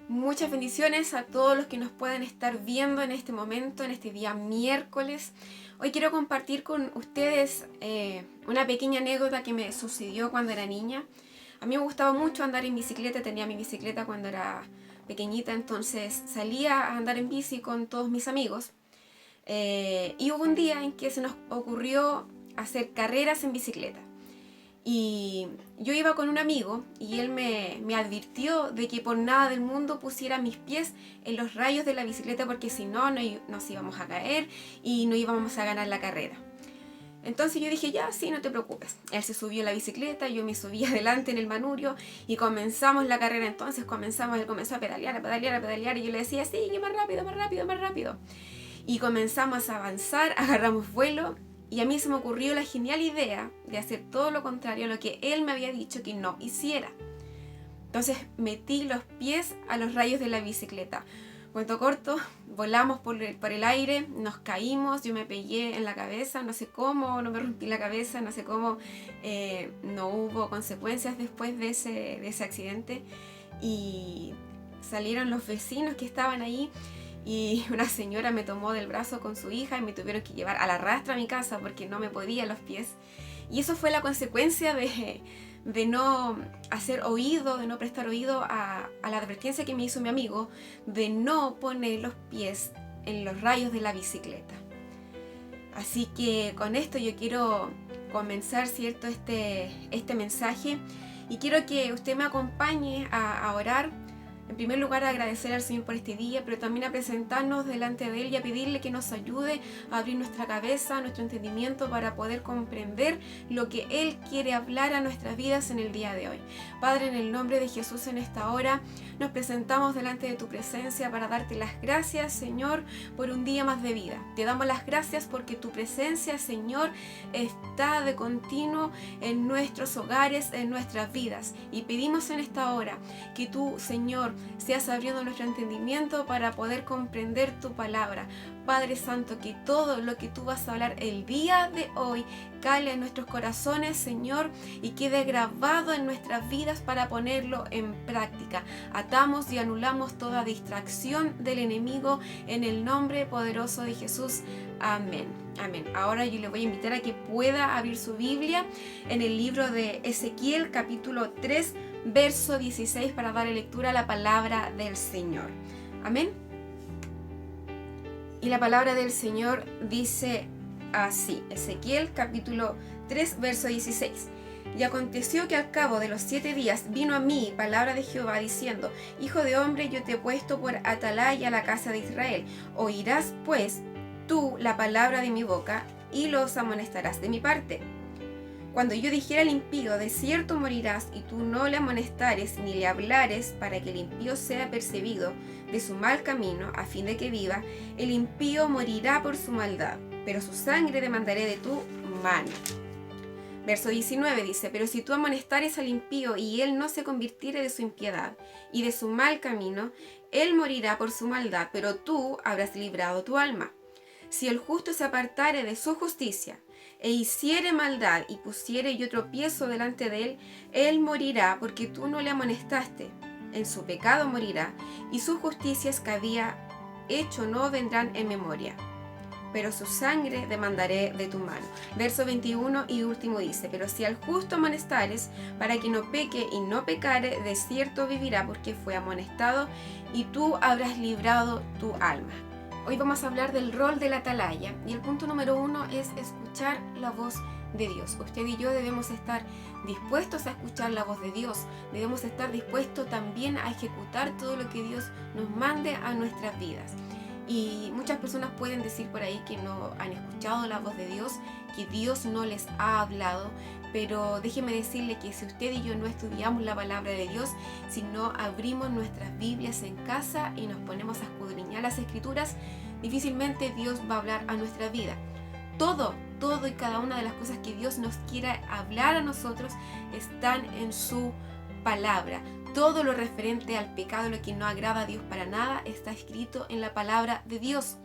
Muchas bendiciones a todos los que nos puedan estar viendo en este momento, en este día miércoles. Hoy quiero compartir con ustedes una pequeña anécdota que me sucedió cuando era niña. A mí me gustaba mucho andar en bicicleta, tenía mi bicicleta cuando era pequeñita, entonces salía a andar en bici con todos mis amigos. Y hubo un día en que se nos ocurrió hacer carreras en bicicleta. Y yo iba con un amigo y él me advirtió de que por nada del mundo pusiera mis pies en los rayos de la bicicleta porque si no, nos íbamos a caer y no íbamos a ganar la carrera. Entonces yo dije, ya, sí, no te preocupes. Él se subió a la bicicleta, yo me subí adelante en el manubrio y comenzamos la carrera. Entonces él comenzó a pedalear, a pedalear, a pedalear y yo le decía, sí, más rápido, más rápido, más rápido. Y comenzamos a avanzar, agarramos vuelo. Y a mí se me ocurrió la genial idea de hacer todo lo contrario a lo que él me había dicho que no hiciera. Entonces metí los pies a los rayos de la bicicleta. Cuento corto, volamos por el aire, nos caímos, yo me pegué en la cabeza, no sé cómo, no me rompí la cabeza, no sé cómo, no hubo consecuencias después de ese accidente. Y salieron los vecinos que estaban ahí. Y una señora me tomó del brazo con su hija y me tuvieron que llevar a la rastra a mi casa porque no me podía los pies. Y eso fue la consecuencia de no hacer oído, de no prestar oído a la advertencia que me hizo mi amigo de no poner los pies en los rayos de la bicicleta. Así que con esto yo quiero comenzar, ¿cierto?, este mensaje y quiero que usted me acompañe a orar. En primer lugar, a agradecer al Señor por este día, pero también a presentarnos delante de Él y a pedirle que nos ayude a abrir nuestra cabeza, nuestro entendimiento para poder comprender lo que Él quiere hablar a nuestras vidas en el día de hoy. Padre, en el nombre de Jesús en esta hora, nos presentamos delante de tu presencia para darte las gracias, Señor, por un día más de vida. Te damos las gracias porque tu presencia, Señor, está de continuo en nuestros hogares, en nuestras vidas. Y pedimos en esta hora que tú, Señor, seas abriendo nuestro entendimiento para poder comprender tu palabra. Padre Santo, que todo lo que tú vas a hablar el día de hoy cale en nuestros corazones, Señor, y quede grabado en nuestras vidas para ponerlo en práctica. Atamos y anulamos toda distracción del enemigo en el nombre poderoso de Jesús. Amén. Amén. Ahora yo le voy a invitar a que pueda abrir su Biblia en el libro de Ezequiel, capítulo 3, verso 16, para darle lectura a la palabra del Señor. Amén. Y la palabra del Señor dice así, Ezequiel capítulo 3, verso 16. Y aconteció que al cabo de los 7 días vino a mí palabra de Jehová diciendo, Hijo de hombre, yo te he puesto por atalaya a la casa de Israel. Oirás pues tú la palabra de mi boca y los amonestarás de mi parte. Cuando yo dijera al impío, de cierto morirás, y tú no le amonestares ni le hablares para que el impío sea percebido de su mal camino, a fin de que viva, el impío morirá por su maldad, pero su sangre demandaré de tu mano. Verso 19 dice, pero si tú amonestares al impío y él no se convirtiere de su impiedad y de su mal camino, él morirá por su maldad, pero tú habrás librado tu alma. Si el justo se apartare de su justicia, e hiciere maldad y pusiere yo tropiezo delante de él, él morirá porque tú no le amonestaste. En su pecado morirá, y sus justicias que había hecho no vendrán en memoria. Pero su sangre demandaré de tu mano. Verso 21 y último dice, pero si al justo amonestares, para que no peque y no pecare, de cierto vivirá porque fue amonestado, y tú habrás librado tu alma. Hoy vamos a hablar del rol de la atalaya y el punto número 1 es escuchar la voz de Dios. Usted y yo debemos estar dispuestos a escuchar la voz de Dios. Debemos estar dispuestos también a ejecutar todo lo que Dios nos mande a nuestras vidas. Y muchas personas pueden decir por ahí que no han escuchado la voz de Dios, que Dios no les ha hablado, pero déjeme decirle que si usted y yo no estudiamos la palabra de Dios, si no abrimos nuestras Biblias en casa y nos ponemos a escudriñar las Escrituras, difícilmente Dios va a hablar a nuestra vida. Todo y cada una de las cosas que Dios nos quiera hablar a nosotros están en su palabra. Todo lo referente al pecado, lo que no agrada a Dios para nada, está escrito en la palabra de Dios.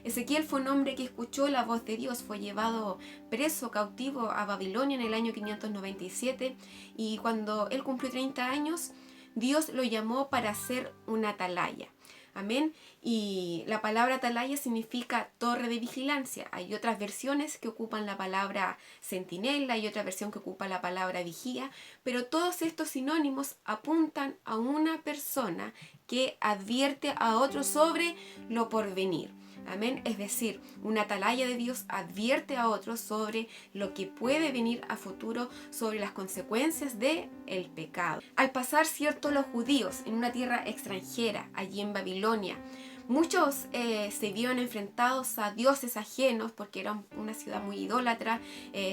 Ezequiel fue un hombre que escuchó la voz de Dios, fue llevado preso, cautivo a Babilonia en el año 597 y cuando él cumplió 30 años, Dios lo llamó para ser una atalaya. Amén. Y la palabra atalaya significa torre de vigilancia. Hay otras versiones que ocupan la palabra centinela y otra versión que ocupa la palabra vigía, pero todos estos sinónimos apuntan a una persona que advierte a otros sobre lo porvenir. Amén. Es decir, una atalaya de Dios advierte a otros sobre lo que puede venir a futuro, sobre las consecuencias del pecado. Al pasar, cierto, los judíos en una tierra extranjera, allí en Babilonia, muchos se vieron enfrentados a dioses ajenos porque era una ciudad muy idólatra,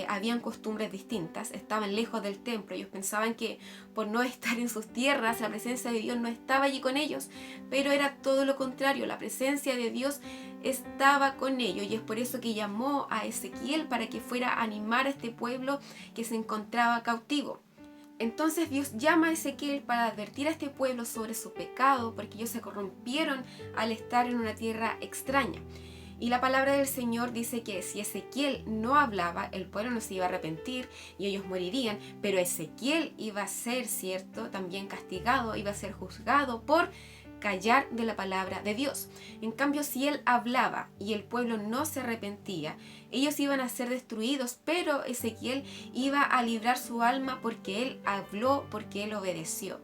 habían costumbres distintas, estaban lejos del templo. Ellos pensaban que por no estar en sus tierras la presencia de Dios no estaba allí con ellos, pero era todo lo contrario, la presencia de Dios estaba con ellos, y es por eso que llamó a Ezequiel para que fuera a animar a este pueblo que se encontraba cautivo. Entonces Dios llama a Ezequiel para advertir a este pueblo sobre su pecado, porque ellos se corrompieron al estar en una tierra extraña. Y la palabra del Señor dice que si Ezequiel no hablaba, el pueblo no se iba a arrepentir y ellos morirían, pero Ezequiel iba a ser, cierto, también castigado, iba a ser juzgado por callar de la palabra de Dios. En cambio, si él hablaba y el pueblo no se arrepentía, ellos iban a ser destruidos, pero Ezequiel iba a librar su alma porque él habló, porque él obedeció.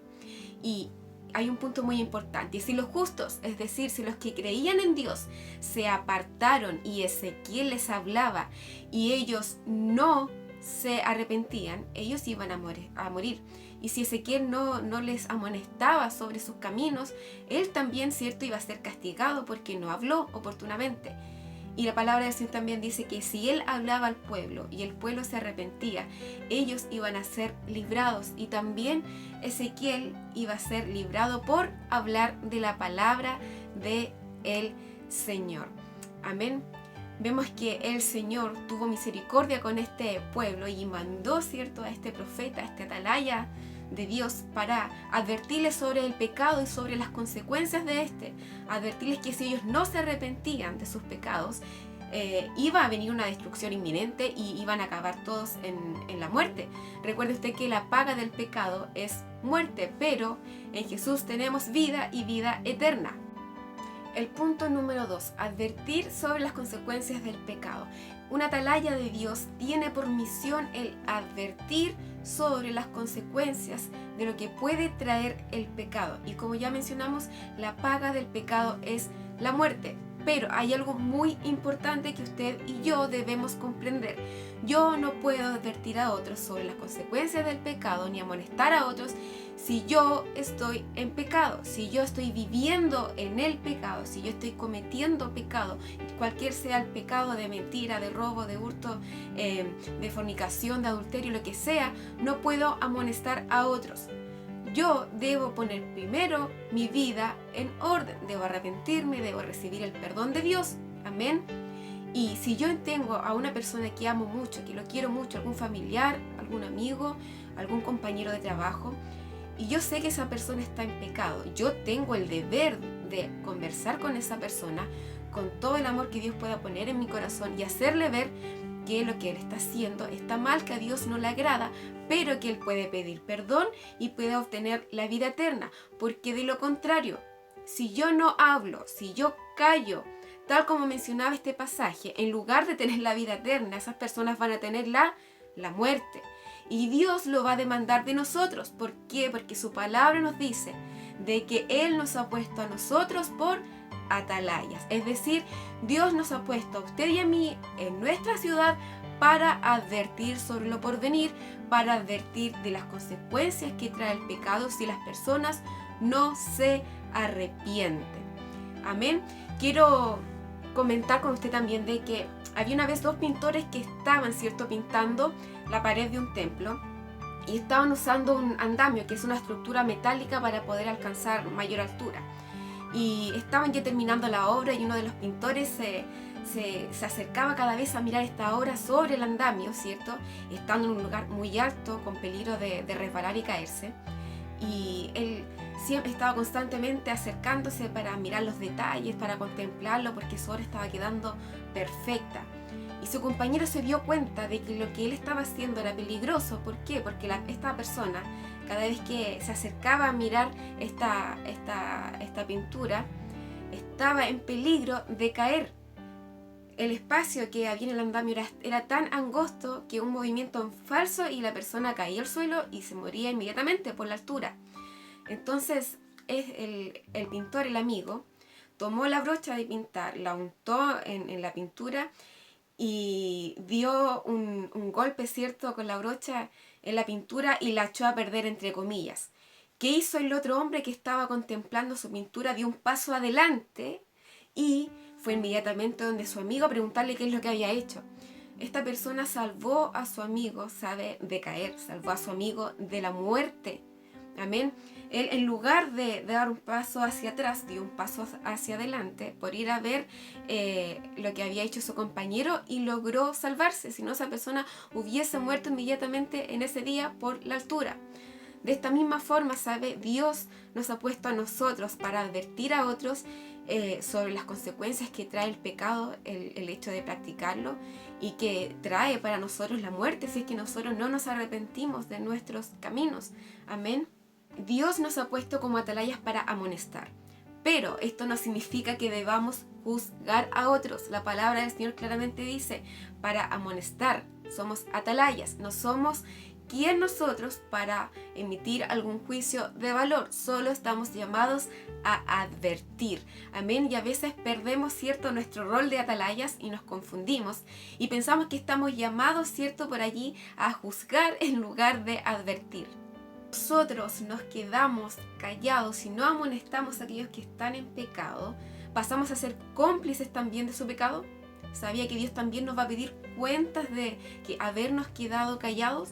Y hay un punto muy importante: si los justos, es decir, si los que creían en Dios se apartaron y Ezequiel les hablaba y ellos no se arrepentían, ellos iban a morir. Y si Ezequiel no les amonestaba sobre sus caminos, él también, cierto, iba a ser castigado porque no habló oportunamente. Y la palabra del Señor también dice que si él hablaba al pueblo y el pueblo se arrepentía, ellos iban a ser librados. Y también Ezequiel iba a ser librado por hablar de la palabra del Señor. Amén. Vemos que el Señor tuvo misericordia con este pueblo y mandó, cierto, a este profeta, a este atalaya de Dios, para advertirles sobre el pecado y sobre las consecuencias de este. Advertirles que si ellos no se arrepentían de sus pecados, iba a venir una destrucción inminente y iban a acabar todos en la muerte. Recuerde usted que la paga del pecado es muerte, pero en Jesús tenemos vida y vida eterna. El punto número 2, advertir sobre las consecuencias del pecado. Una atalaya de Dios tiene por misión el advertir sobre las consecuencias de lo que puede traer el pecado. Y como ya mencionamos, la paga del pecado es la muerte. Pero hay algo muy importante que usted y yo debemos comprender. Yo no puedo advertir a otros sobre las consecuencias del pecado ni amonestar a otros si yo estoy en pecado, si yo estoy viviendo en el pecado, si yo estoy cometiendo pecado, cualquier sea el pecado de mentira, de robo, de hurto, de fornicación, de adulterio, lo que sea, no puedo amonestar a otros. Yo debo poner primero mi vida en orden, debo arrepentirme, debo recibir el perdón de Dios, amén. Y si yo tengo a una persona que amo mucho, que lo quiero mucho, algún familiar, algún amigo, algún compañero de trabajo, y yo sé que esa persona está en pecado, yo tengo el deber de conversar con esa persona con todo el amor que Dios pueda poner en mi corazón y hacerle ver que lo que él está haciendo está mal, que a Dios no le agrada, pero que él puede pedir perdón y puede obtener la vida eterna. Porque de lo contrario, si yo no hablo, si yo callo, tal como mencionaba este pasaje, en lugar de tener la vida eterna, esas personas van a tener la muerte. Y Dios lo va a demandar de nosotros. ¿Por qué? Porque su palabra nos dice de que Él nos ha puesto a nosotros por atalayas. Es decir, Dios nos ha puesto a usted y a mí en nuestra ciudad para advertir sobre lo porvenir, para advertir de las consecuencias que trae el pecado si las personas no se arrepienten. Amén. Quiero comentar con usted también de que había una vez dos pintores que estaban, cierto, pintando la pared de un templo y estaban usando un andamio, que es una estructura metálica para poder alcanzar mayor altura. Y estaban ya terminando la obra y uno de los pintores se acercaba cada vez a mirar esta obra sobre el andamio, ¿cierto? Estando en un lugar muy alto, con peligro de resbalar y caerse. Y él siempre estaba constantemente acercándose para mirar los detalles, para contemplarlo, porque su obra estaba quedando perfecta. Y su compañero se dio cuenta de que lo que él estaba haciendo era peligroso. ¿Por qué? Porque esta persona, cada vez que se acercaba a mirar esta pintura, estaba en peligro de caer. El espacio que había en el andamio era tan angosto que un movimiento en falso y la persona caía al suelo y se moría inmediatamente por la altura. Entonces el pintor, el amigo, tomó la brocha de pintar, la untó en la pintura y dio un golpe, ¿cierto?, con la brocha en la pintura y la echó a perder, entre comillas. ¿Qué hizo el otro hombre que estaba contemplando su pintura? Dio un paso adelante y fue inmediatamente donde su amigo a preguntarle qué es lo que había hecho. Esta persona salvó a su amigo, ¿sabe?, de caer, salvó a su amigo de la muerte. Amén. Él, en lugar de dar un paso hacia atrás, dio un paso hacia adelante por ir a ver lo que había hecho su compañero y logró salvarse. Si no, esa persona hubiese muerto inmediatamente en ese día por la altura. De esta misma forma, ¿sabe?, Dios nos ha puesto a nosotros para advertir a otros sobre las consecuencias que trae el pecado, el hecho de practicarlo, y que trae para nosotros la muerte si es que nosotros no nos arrepentimos de nuestros caminos. Amén. Dios nos ha puesto como atalayas para amonestar, pero esto no significa que debamos juzgar a otros. La palabra del Señor claramente dice, para amonestar. Somos atalayas, no somos ¿quién nosotros para emitir algún juicio de valor? Solo estamos llamados a advertir. Amén. Y a veces perdemos, ¿cierto?, nuestro rol de atalayas y nos confundimos y pensamos que estamos llamados, ¿cierto?, por allí a juzgar en lugar de advertir. Nosotros nos quedamos callados y no amonestamos a aquellos que están en pecado, pasamos a ser cómplices también de su pecado. ¿Sabía que Dios también nos va a pedir cuentas de que habernos quedado callados?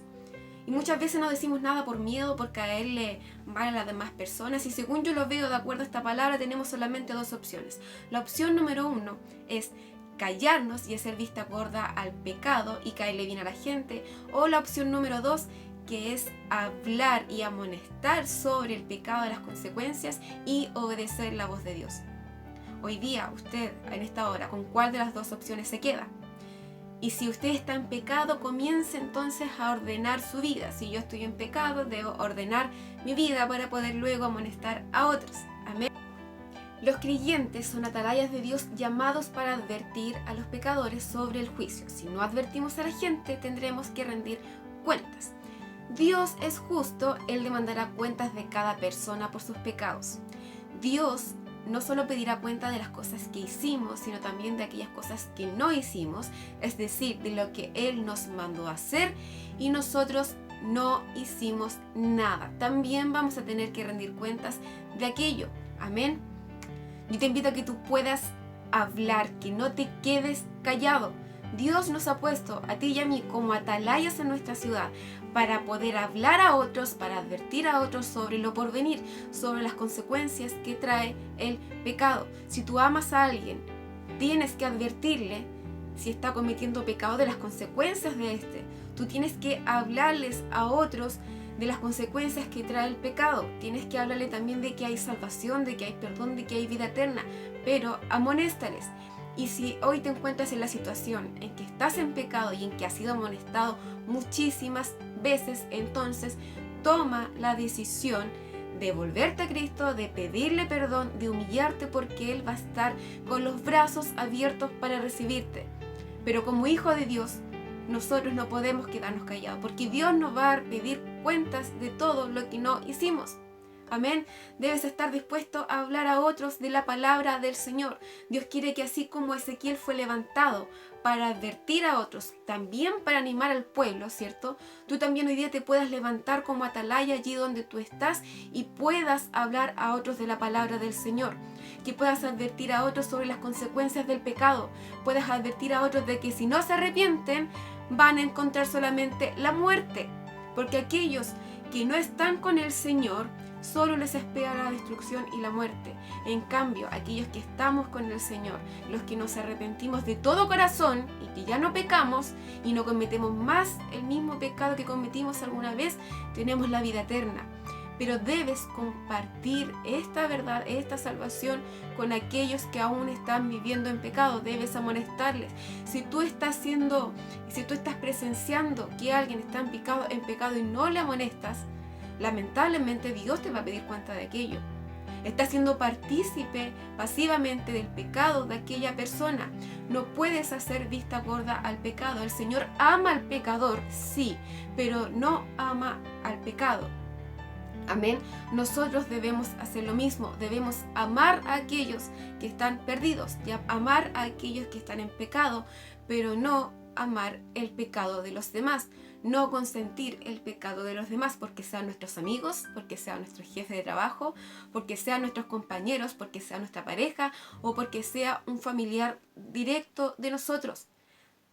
Y muchas veces no decimos nada por miedo, por caerle mal a las demás personas. Y según yo lo veo, de acuerdo a esta palabra, tenemos solamente dos opciones. La opción número 1 es callarnos y hacer vista gorda al pecado y caerle bien a la gente. O la opción número 2, que es hablar y amonestar sobre el pecado, las consecuencias y obedecer la voz de Dios. Hoy día, usted en esta hora, ¿con cuál de las dos opciones se queda? Y si usted está en pecado, comience entonces a ordenar su vida. Si yo estoy en pecado, debo ordenar mi vida para poder luego amonestar a otros. Amén. Los creyentes son atalayas de Dios llamados para advertir a los pecadores sobre el juicio. Si no advertimos a la gente, tendremos que rendir cuentas. Dios es justo, Él demandará cuentas de cada persona por sus pecados. Dios no solo pedirá cuenta de las cosas que hicimos, sino también de aquellas cosas que no hicimos, es decir, de lo que Él nos mandó a hacer y nosotros no hicimos nada. También vamos a tener que rendir cuentas de aquello. Amén. Yo te invito a que tú puedas hablar, que no te quedes callado. Dios nos ha puesto a ti y a mí como atalayas en nuestra ciudad para poder hablar a otros, para advertir a otros sobre lo porvenir, sobre las consecuencias que trae el pecado. Si tú amas a alguien, tienes que advertirle si está cometiendo pecado de las consecuencias de este. Tú tienes que hablarles a otros de las consecuencias que trae el pecado. Tienes que hablarle también de que hay salvación, de que hay perdón, de que hay vida eterna, pero amonéstales. Y si hoy te encuentras en la situación en que estás en pecado y en que has sido amonestado muchísimas veces, entonces toma la decisión de volverte a Cristo, de pedirle perdón, de humillarte, porque Él va a estar con los brazos abiertos para recibirte. Pero como hijo de Dios, nosotros no podemos quedarnos callados, porque Dios nos va a pedir cuentas de todo lo que no hicimos. Amén. Debes estar dispuesto a hablar a otros de la palabra del Señor. Dios quiere que así como Ezequiel fue levantado para advertir a otros, también para animar al pueblo, ¿cierto? Tú también hoy día te puedas levantar como atalaya allí donde tú estás y puedas hablar a otros de la palabra del Señor. Que puedas advertir a otros sobre las consecuencias del pecado. Puedas advertir a otros de que si no se arrepienten, van a encontrar solamente la muerte. Porque aquellos que no están con el Señor, solo les espera la destrucción y la muerte. En cambio, aquellos que estamos con el Señor, los que nos arrepentimos de todo corazón y que ya no pecamos y no cometemos más el mismo pecado que cometimos alguna vez, tenemos la vida eterna. pero debes compartir esta verdad, esta salvación con aquellos que aún están viviendo en pecado. Debes amonestarles. Si tú estás presenciando que alguien está en pecado y no le amonestas, lamentablemente Dios te va a pedir cuenta de aquello. Estás siendo partícipe pasivamente del pecado de aquella persona. No puedes hacer vista gorda al pecado. El Señor ama al pecador, sí, pero no ama al pecado. Amén. Nosotros debemos hacer lo mismo. Debemos amar a aquellos que están perdidos y amar a aquellos que están en pecado, pero no amar el pecado de los demás. No consentir el pecado de los demás, porque sean nuestros amigos, porque sean nuestros jefes de trabajo, porque sean nuestros compañeros, porque sea nuestra pareja o porque sea un familiar directo de nosotros.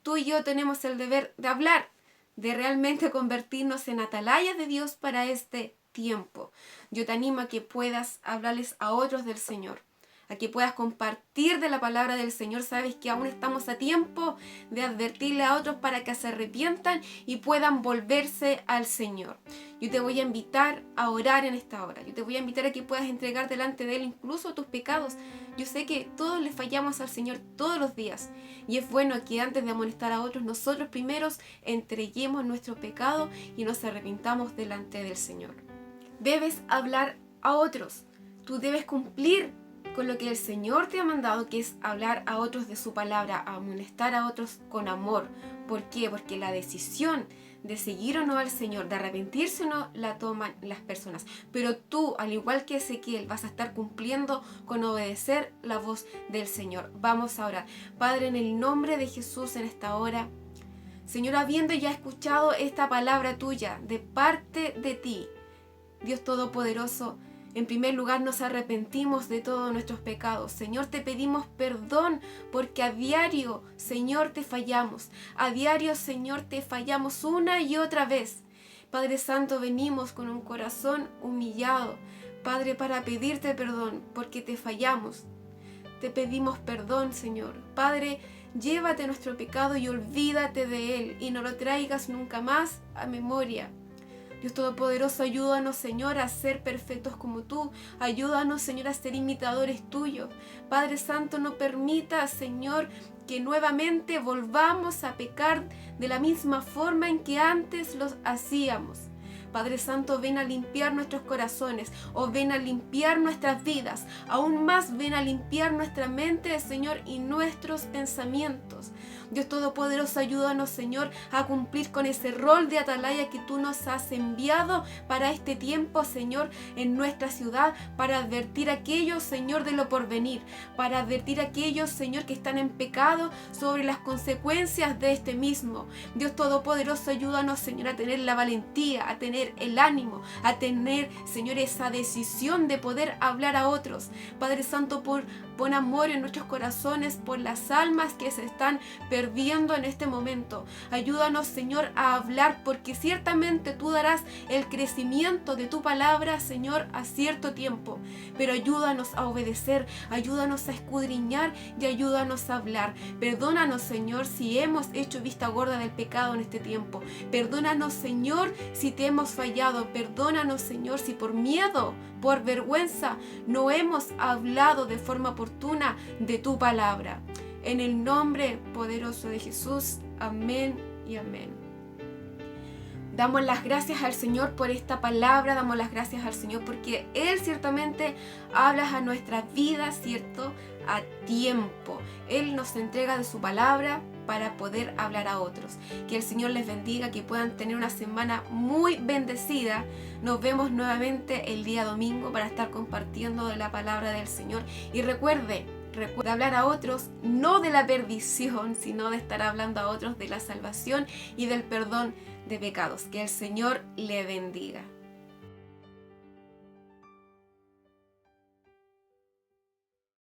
Tú y yo tenemos el deber de hablar, de realmente convertirnos en atalayas de Dios para este tiempo. Yo te animo a que puedas hablarles a otros del Señor, a que puedas compartir de la palabra del Señor. Sabes que aún estamos a tiempo de advertirle a otros para que se arrepientan y puedan volverse al Señor. Yo te voy a invitar a orar en esta hora. Yo te voy a invitar a que puedas entregar delante de Él incluso tus pecados. Yo sé que todos le fallamos al Señor todos los días y es bueno que antes de amonestar a otros, nosotros primeros entreguemos nuestro pecado y nos arrepintamos delante del Señor. Debes hablar a otros. Tú debes cumplir con lo que el Señor te ha mandado, que es hablar a otros de su palabra, amonestar a otros con amor. ¿Por qué? Porque la decisión de seguir o no al Señor, de arrepentirse o no, la toman las personas. Pero tú, al igual que Ezequiel, vas a estar cumpliendo con obedecer la voz del Señor. Vamos a orar. Padre, en el nombre de Jesús en esta hora, Señor, habiendo ya escuchado esta palabra tuya de parte de ti, Dios Todopoderoso, en primer lugar nos arrepentimos de todos nuestros pecados. Señor, te pedimos perdón porque a diario, Señor, te fallamos. A diario, Señor, te fallamos una y otra vez. Padre Santo, venimos con un corazón humillado, Padre, para pedirte perdón porque te fallamos. Te pedimos perdón, Señor. Padre, llévate nuestro pecado y olvídate de él y no lo traigas nunca más a memoria. Dios Todopoderoso, ayúdanos, Señor, a ser perfectos como tú. Ayúdanos, Señor, a ser imitadores tuyos. Padre Santo, no permita, Señor, que nuevamente volvamos a pecar de la misma forma en que antes los hacíamos. Padre Santo, ven a limpiar nuestros corazones, o ven a limpiar nuestras vidas. Aún más, ven a limpiar nuestra mente, Señor, y nuestros pensamientos. Dios Todopoderoso, ayúdanos, Señor, a cumplir con ese rol de atalaya que tú nos has enviado para este tiempo, Señor, en nuestra ciudad, para advertir a aquellos, Señor, de lo porvenir, para advertir a aquellos, Señor, que están en pecado sobre las consecuencias de este mismo. Dios Todopoderoso, ayúdanos, Señor, a tener la valentía, a tener el ánimo, a tener, Señor, esa decisión de poder hablar a otros. Padre Santo, pon amor en nuestros corazones por las almas que se están perdiendo en este momento. Ayúdanos, Señor, a hablar, porque ciertamente tú darás el crecimiento de tu palabra, Señor, a cierto tiempo. Pero ayúdanos a obedecer, ayúdanos a escudriñar y ayúdanos a hablar. Perdónanos, Señor, si hemos hecho vista gorda del pecado en este tiempo. Perdónanos, Señor, si te hemos fallado. Perdónanos, Señor, si por miedo, por vergüenza, no hemos hablado de forma oportuna de tu palabra. En el nombre poderoso de Jesús. Amén y amén. Damos las gracias al Señor por esta palabra, damos las gracias al Señor porque Él ciertamente habla a nuestras vidas, ¿cierto? A tiempo. Él nos entrega de su palabra para poder hablar a otros. Que el Señor les bendiga, que puedan tener una semana muy bendecida. Nos vemos nuevamente el día domingo para estar compartiendo de la palabra del Señor. Y recuerde hablar a otros, no de la perdición, sino de estar hablando a otros de la salvación y del perdón de pecados. Que el Señor le bendiga.